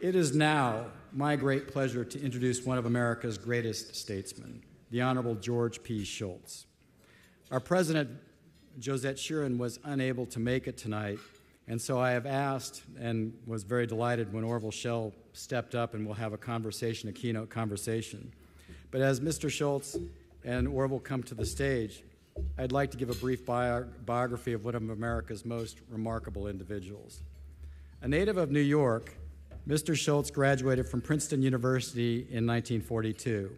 It is now my great pleasure to introduce one of America's greatest statesmen, the Honorable George P. Shultz. Our President, Josette Sheeran, was unable to make it tonight, and so I have asked and was very delighted when Orville Schell stepped up and we'll have a conversation, a keynote conversation. But as Mr. Shultz and Orville come to the stage, I'd like to give a brief biography of one of America's most remarkable individuals. A native of New York, Mr. Shultz graduated from Princeton University in 1942.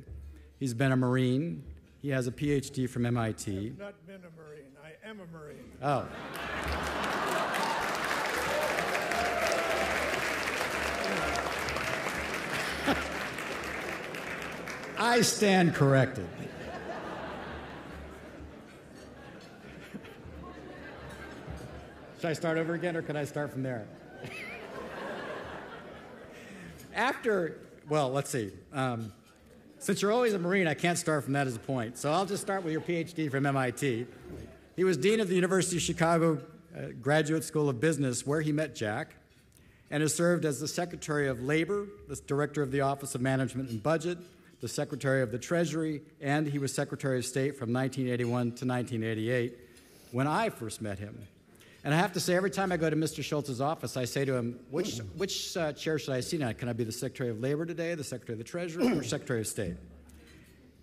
He's been a Marine. He has a PhD from MIT. I have not been a Marine. I am a Marine. Oh. I stand corrected. Should I start over again, or can I start from there? Well, let's see. Since you're always a Marine, I can't start from that as a point. So I'll just start with your PhD from MIT. He was Dean of the University of Chicago Graduate School of Business, where he met Jack, and has served as the Secretary of Labor, the Director of the Office of Management and Budget, the Secretary of the Treasury, and he was Secretary of State from 1981 to 1988 when I first met him. And I have to say, every time I go to Mr. Shultz's office, I say to him, which chair should I sit in? Can I be the Secretary of Labor today, the Secretary of the Treasury, or Secretary of State?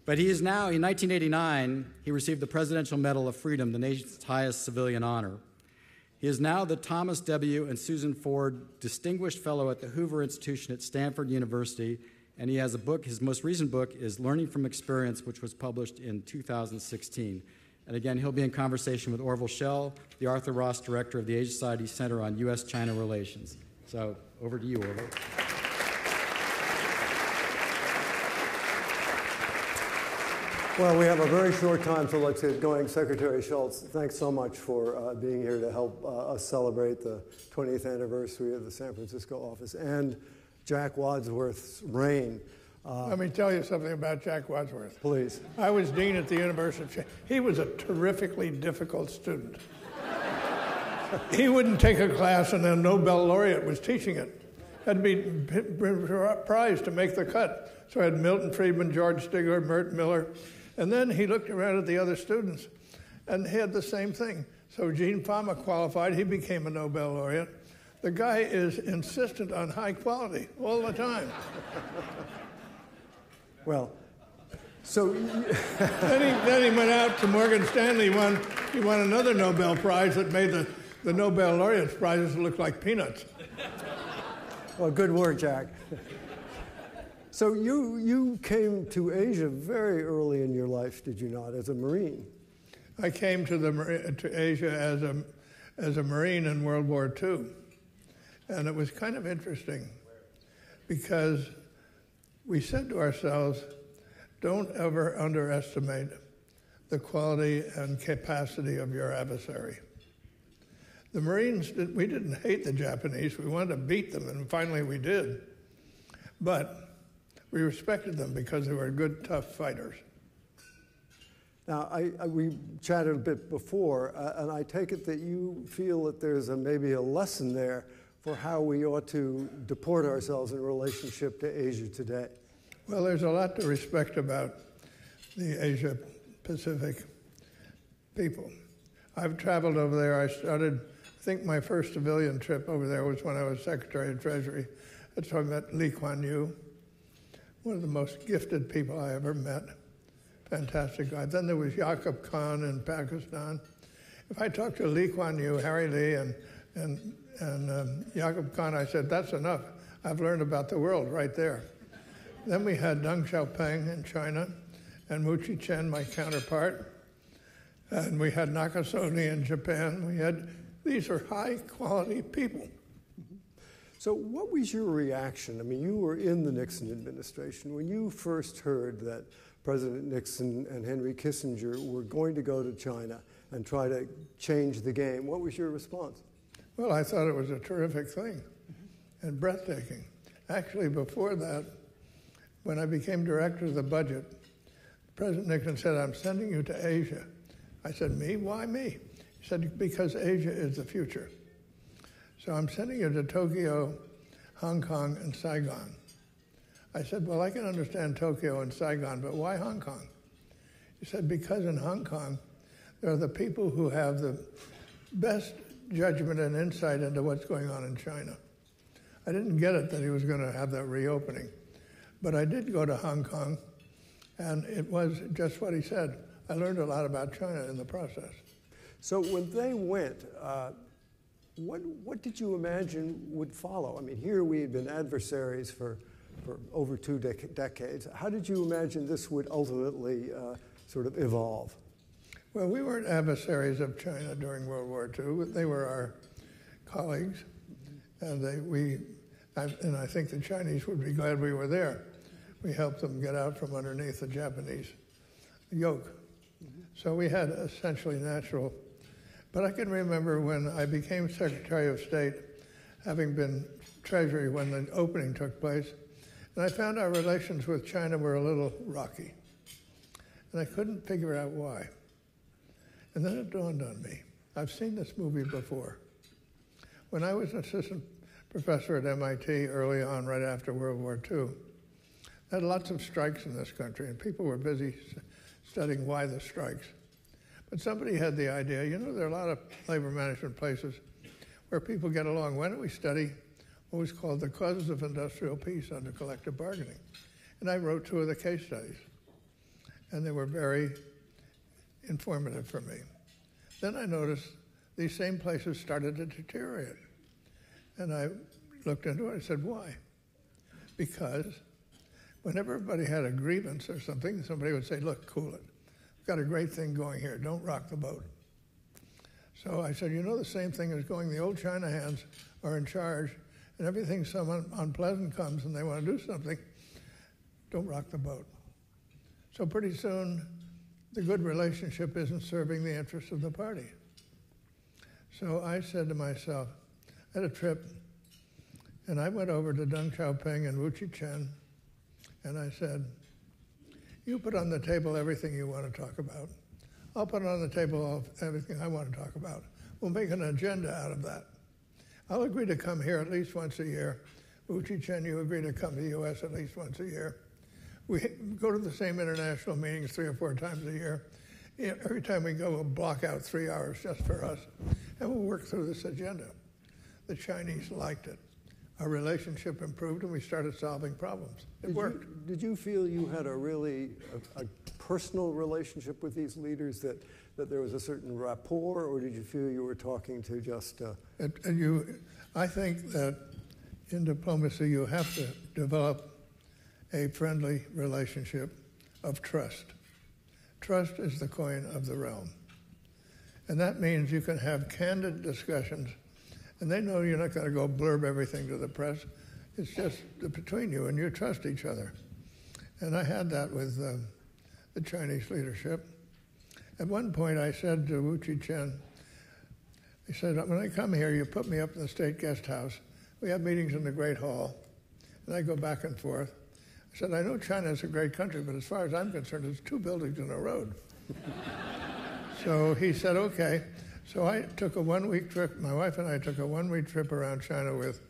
But he is now, in 1989, he received the Presidential Medal of Freedom, the nation's highest civilian honor. He is now the Thomas W. and Susan Ford Distinguished Fellow at the Hoover Institution at Stanford University, and he has a book, his most recent book is Learning from Experience, which was published in 2016. And again, he'll be in conversation with Orville Schell, the Arthur Ross Director of the Asia Society Center on U.S.-China Relations. So, over to you, Orville. Well, we have a very short time, so let's get going. Secretary Shultz, thanks so much for being here to help us celebrate the 20th anniversary of the San Francisco office and Jack Wadsworth's reign. Let me tell you something about Jack Wadsworth. Please. I was dean at the University of Chicago. He was a terrifically difficult student. He wouldn't take a class and a Nobel laureate was teaching it. Had to be prized to make the cut. So I had Milton Friedman, George Stigler, Mert Miller. And then he looked around at the other students and he had the same thing. So Gene Fama qualified. He became a Nobel laureate. The guy is insistent on high quality all the time. Well, so then he went out to Morgan Stanley. He won another Nobel Prize that made the Nobel laureates prizes look like peanuts. Well, good work, Jack. So you came to Asia very early in your life, did you not, as a Marine? I came to Asia as a Marine in World War II, and it was kind of interesting because we said to ourselves, don't ever underestimate the quality and capacity of your adversary. The Marines, we didn't hate the Japanese. We wanted to beat them, and finally we did. But we respected them because they were good, tough fighters. Now, we chatted a bit before, and I take it that you feel that there's maybe a lesson there for how we ought to deport ourselves in relationship to Asia today. Well, there's a lot to respect about the Asia-Pacific people. I've traveled over there. I think my first civilian trip over there was when I was Secretary of Treasury. That's when I met Lee Kuan Yew, one of the most gifted people I ever met. Fantastic guy. Then there was Yaqub Khan in Pakistan. If I talked to Lee Kuan Yew, Harry Lee, and Yaqub Khan, I said, that's enough. I've learned about the world right there. Then we had Deng Xiaoping in China, and Mu Chi-chen, my counterpart, and we had Nakasone in Japan. These are high-quality people. So what was your reaction? I mean, you were in the Nixon administration. When you first heard that President Nixon and Henry Kissinger were going to go to China and try to change the game, what was your response? Well, I thought it was a terrific thing and breathtaking. Actually, before that, when I became director of the budget, President Nixon said, I'm sending you to Asia. I said, me? Why me? He said, because Asia is the future. So I'm sending you to Tokyo, Hong Kong and Saigon. I said, well, I can understand Tokyo and Saigon, but why Hong Kong? He said, because in Hong Kong, there are the people who have the best judgment and insight into what's going on in China. I didn't get it that he was going to have that reopening, but I did go to Hong Kong, and it was just what he said. I learned a lot about China in the process. So when they went, what did you imagine would follow? I mean, here we had been adversaries for over 2 decades. How did you imagine this would ultimately sort of evolve? Well, we weren't adversaries of China during World War II. They were our colleagues, and I think the Chinese would be glad we were there. We helped them get out from underneath the Japanese yoke. So we had essentially natural. But I can remember when I became Secretary of State, having been Treasury when the opening took place, and I found our relations with China were a little rocky. And I couldn't figure out why. And then it dawned on me. I've seen this movie before. When I was an assistant professor at MIT early on, right after World War II, I had lots of strikes in this country, and people were busy studying why the strikes. But somebody had the idea, there are a lot of labor management places where people get along. Why don't we study what was called the causes of industrial peace under collective bargaining? And I wrote 2 of the case studies, and they were very informative for me. Then I noticed these same places started to deteriorate. And I looked into it. I said, why? Because when everybody had a grievance or something, somebody would say, look, cool it. We've got a great thing going here. Don't rock the boat. So I said, the same thing is going. The old China hands are in charge, and everything someone unpleasant comes and they want to do something, don't rock the boat. So pretty soon, the good relationship isn't serving the interests of the party. So I said to myself, I had a trip, and I went over to Deng Xiaoping and Wu Chi-chen, and I said, you put on the table everything you want to talk about. I'll put on the table everything I want to talk about. We'll make an agenda out of that. I'll agree to come here at least once a year. Wu Chi-chen, you agree to come to the U.S. at least once a year. We go to the same international meetings 3 or 4 times a year. Every time we go, we'll block out 3 hours just for us, and we'll work through this agenda. The Chinese liked it. Our relationship improved, and we started solving problems. It worked. Did you feel you had a personal relationship with these leaders, that there was a certain rapport, or did you feel you were talking to just... I think that in diplomacy, you have to develop a friendly relationship of trust. Trust is the coin of the realm. And that means you can have candid discussions, and they know you're not going to go blurb everything to the press. It's just between you, and you trust each other. And I had that with the Chinese leadership. At one point, I said to Wu Chi-chen, I said, when I come here, you put me up in the state guest house. We have meetings in the Great Hall, and I go back and forth. I said, I know China is a great country, but as far as I'm concerned, it's 2 buildings and a road. So he said, okay. So I took a 1-week trip. My wife and I took a 1-week trip around China with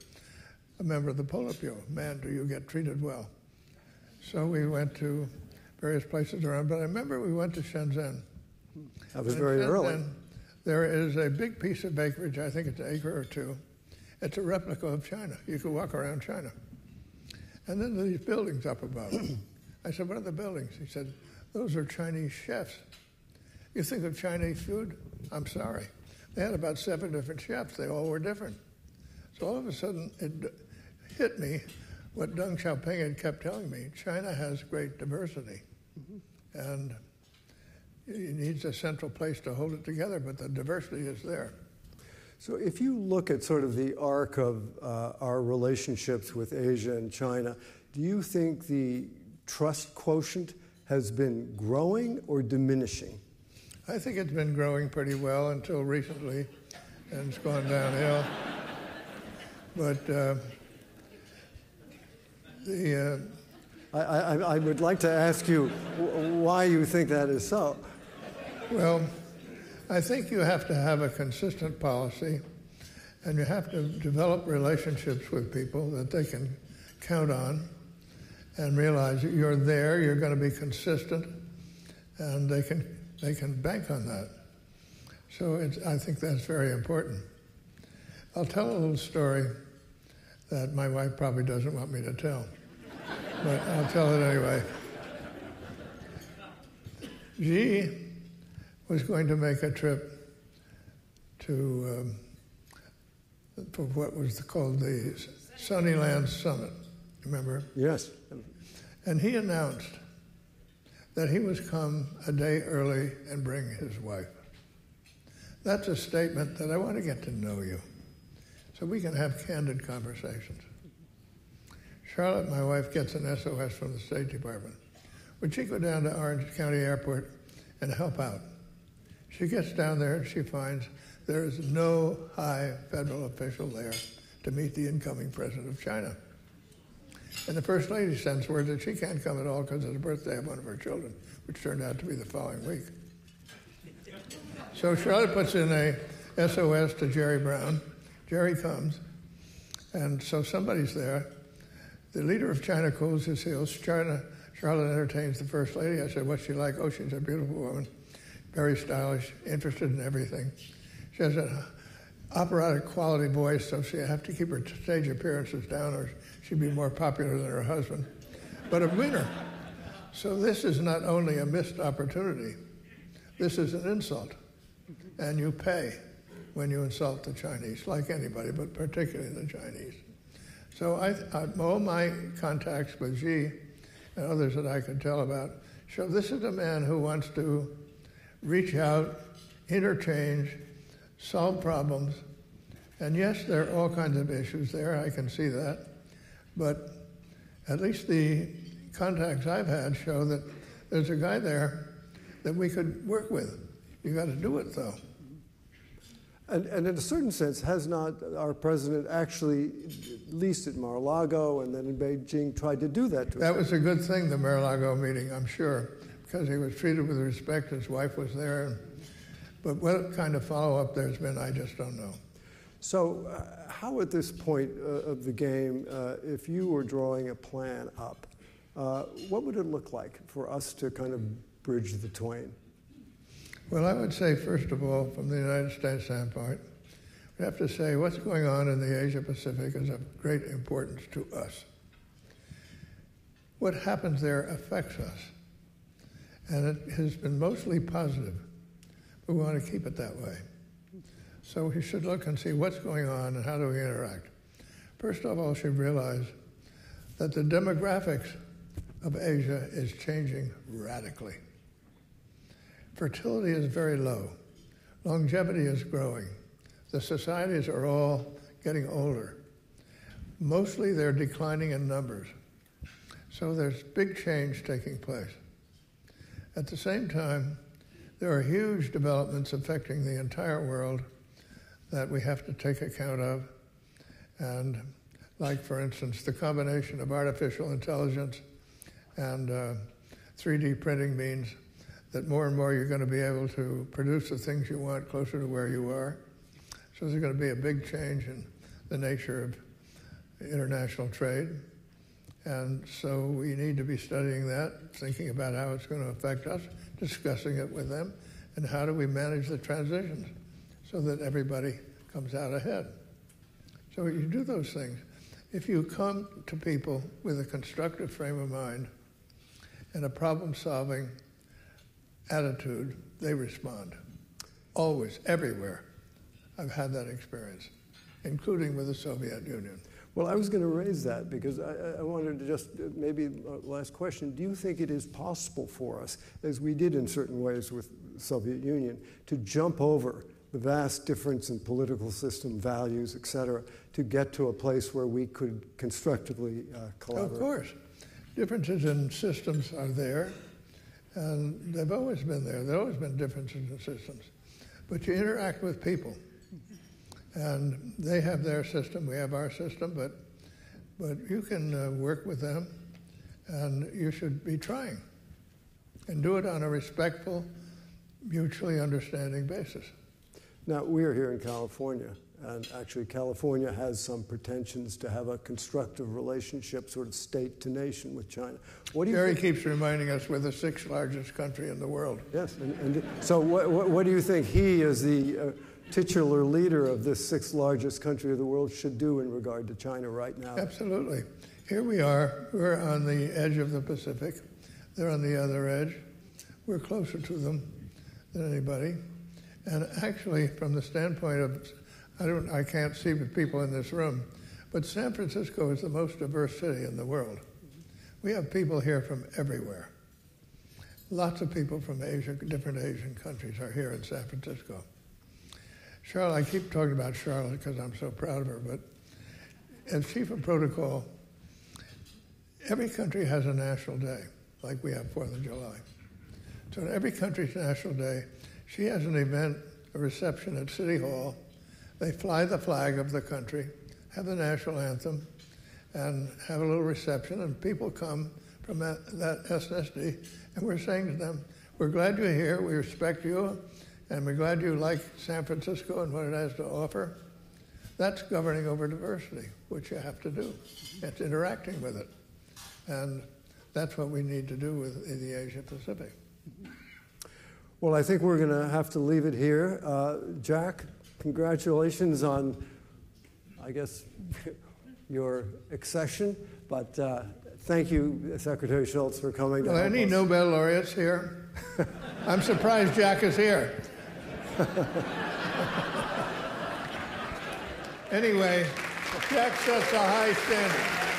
a member of the Politburo. Man, do you get treated well. So we went to various places around, but I remember we went to Shenzhen. That was very early. There is a big piece of acreage, I think it's an acre or 2. It's a replica of China. You could walk around China. And then these buildings up above. I said, what are the buildings? He said, those are Chinese chefs. You think of Chinese food? I'm sorry. They had about 7 different chefs. They all were different. So all of a sudden, it hit me what Deng Xiaoping had kept telling me. China has great diversity. And it needs a central place to hold it together, but the diversity is there. So if you look at sort of the arc of our relationships with Asia and China, do you think the trust quotient has been growing or diminishing? I think it's been growing pretty well until recently, and it's gone downhill. But I would like to ask you why you think that is so. Well, I think you have to have a consistent policy, And you have to develop relationships with people that they can count on and realize that you're there, you're going to be consistent, and they can bank on that. So I think that's very important. I'll tell a little story that my wife probably doesn't want me to tell, but I'll tell it anyway. Xi was going to make a trip to for what was called the Sunnyland Summit, remember? Yes. And he announced that he was come a day early and bring his wife. That's a statement that I want to get to know you so we can have candid conversations. Charlotte, my wife, gets an SOS from the State Department. Would she go down to Orange County Airport and help out? She gets down there and she finds there is no high federal official there to meet the incoming president of China. And the First Lady sends word that she can't come at all because it's the birthday of one of her children, which turned out to be the following week. So Charlotte puts in a SOS to Jerry Brown. Jerry comes, and so somebody's there. The leader of China cools his heels. Charlotte entertains the First Lady. I said, what's she like? Oh, she's a beautiful woman, very stylish, interested in everything. She has an operatic quality voice, so she have to keep her stage appearances down or she'd be more popular than her husband, but a winner. So this is not only a missed opportunity, this is an insult. And you pay when you insult the Chinese, like anybody, but particularly the Chinese. So all my contacts with Xi and others that I could tell about show this is a man who wants to reach out, interchange, solve problems. And yes, there are all kinds of issues there, I can see that. But at least the contacts I've had show that there's a guy there that we could work with. You got to do it, though. And in a certain sense, has not our president actually, at least at Mar-a-Lago and then in Beijing, tried to do that to us? That was a good thing, the Mar-a-Lago meeting, I'm sure, because he was treated with respect. His wife was there. But what kind of follow-up there's been, I just don't know. So how at this point of the game, if you were drawing a plan up, what would it look like for us to kind of bridge the twain? Well, I would say, first of all, from the United States standpoint, we have to say what's going on in the Asia-Pacific is of great importance to us. What happens there affects us, and it has been mostly positive. We want to keep it that way. So we should look and see what's going on and how do we interact. First of all, we should realize that the demographics of Asia is changing radically. Fertility is very low. Longevity is growing. The societies are all getting older. Mostly they're declining in numbers. So there's big change taking place. At the same time, there are huge developments affecting the entire world that we have to take account of. And like, for instance, the combination of artificial intelligence and 3D printing means that more and more you're going to be able to produce the things you want closer to where you are. So there's going to be a big change in the nature of international trade. And so we need to be studying that, thinking about how it's going to affect us, discussing it with them, and how do we manage the transitions so that everybody comes out ahead. So you do those things. If you come to people with a constructive frame of mind and a problem-solving attitude, they respond. Always, everywhere. I've had that experience, including with the Soviet Union. Well, I was going to raise that because I wanted to just, maybe last question, do you think it is possible for us, as we did in certain ways with the Soviet Union, to jump over the vast difference in political system, values, et cetera, to get to a place where we could constructively collaborate? Of course. Differences in systems are there, and they've always been there. There have always been differences in systems. But you interact with people. And they have their system, we have our system, but you can work with them, and you should be trying. And do it on a respectful, mutually understanding basis. Now, we are here in California, And actually, California has some pretensions to have a constructive relationship, sort of state to nation with China. What do you Jerry keeps reminding us we're the sixth largest country in the world. Yes, and so what do you think he, as the titular leader of this sixth largest country of the world, should do in regard to China right now? Absolutely. Here we are. We're on the edge of the Pacific. They're on the other edge. We're closer to them than anybody. And actually, from the standpoint of, I can't see the people in this room, but San Francisco is the most diverse city in the world. We have people here from everywhere. Lots of people from Asia, different Asian countries are here in San Francisco. Charlotte, I keep talking about Charlotte because I'm so proud of her, but as chief of protocol, every country has a national day, like we have 4th of July. So on every country's national day, she has an event, a reception at City Hall. They fly the flag of the country, have the national anthem, and have a little reception, and people come from that ethnicity, and we're saying to them, we're glad you're here, we respect you, and we're glad you like San Francisco and what it has to offer. That's governing over diversity, which you have to do. It's interacting with it. And that's what we need to do with the Asia Pacific. Well, I think we're going to have to leave it here. Jack, congratulations on, I guess, your accession. But thank you, Secretary Shultz, for coming to help any us. Nobel laureates here? I'm surprised Jack is here. Anyway, Jack sets a high standard.